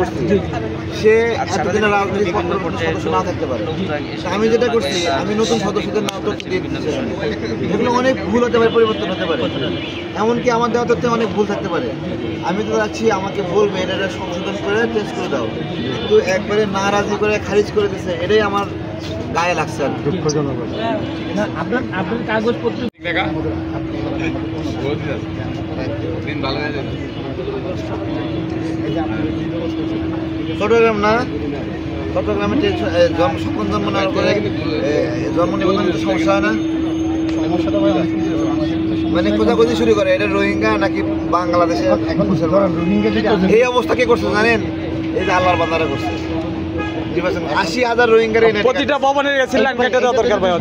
করছি, সে এতদিনের রাজনৈতিক সদস্য না থাকতে পারে। আমি যেটা করছি, আমি নতুন সদস্যদের নাম তথ্য দিয়ে দিচ্ছি। এগুলো অনেক ভুল হতে পারে, পরিবর্তন হতে পারে, এমনকি আমার দেওয়া তথ্যে অনেক ভুল থাকতে পারে। আমি তো যাচ্ছি, আমাকে বলবে এটা সংশোধন করে টেস্ট করে দাও, কিন্তু একবারে না রাজি করে খারিজ করে দিচ্ছে, এটাই আমার গায়ে লাগছে আর দুঃখজনক। আপনার কাগজপত্র চট্টগ্রাম না, চট্টগ্রামে জন্ম নেওয়ার পরে জন্ম নিবন্ধনের সমস্যা হয় না, মানে খোঁজাখুঁজি শুরু করে এটা রোহিঙ্গা নাকি বাংলাদেশে। এই অবস্থা কে করছে জানেন? এই যে আল্লাহর বান্দারা করছে। 80,000 রোহিঙ্গার প্রতিটা ভবনের সিলান কেটে দেওয়া দরকার ভাই।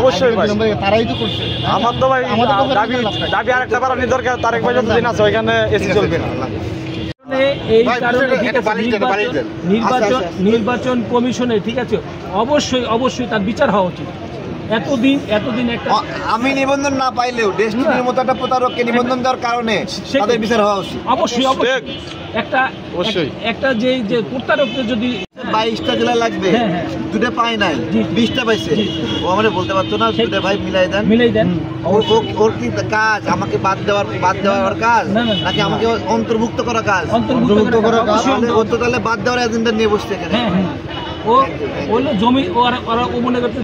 অবশ্যই তারাই তো করছে। আমার তো ভাই দাবি আরেকটা বাড়ানোর দরকার। তারেক ভাই যতদিন আছে ওইখানে এসি চলবে না। এই কারণে নির্বাচন কমিশনে ঠিক আছে, অবশ্যই তার বিচার হওয়া উচিত। এতদিন একটা আমি নিবন্ধন না পাইলেও ডেস্টিনির মতো একটা প্রতারককে নিবন্ধন দেওয়ার কারণে তাদের বিচার হওয়া উচিত। অবশ্যই একটা যে প্রতারককে যদি 22টা জেলা লাগবে, দুটো পায় নাই, 20টা পাইছে, ও আমাদের বলতে পারতো না দুটো ভাই মিলাই দেন। ওর কি কাজ? আমাকে বাদ দেওয়ার কাজ নাকি আমাকে অন্তর্ভুক্ত করা কাজ? অন্তর্ভুক্ত করা কাজ। ও তো তাহলে বাদ দেওয়ার এজেন্ডা নিয়ে বসছে এখানে। ও হলো জমি, ওরা ও মনে করতে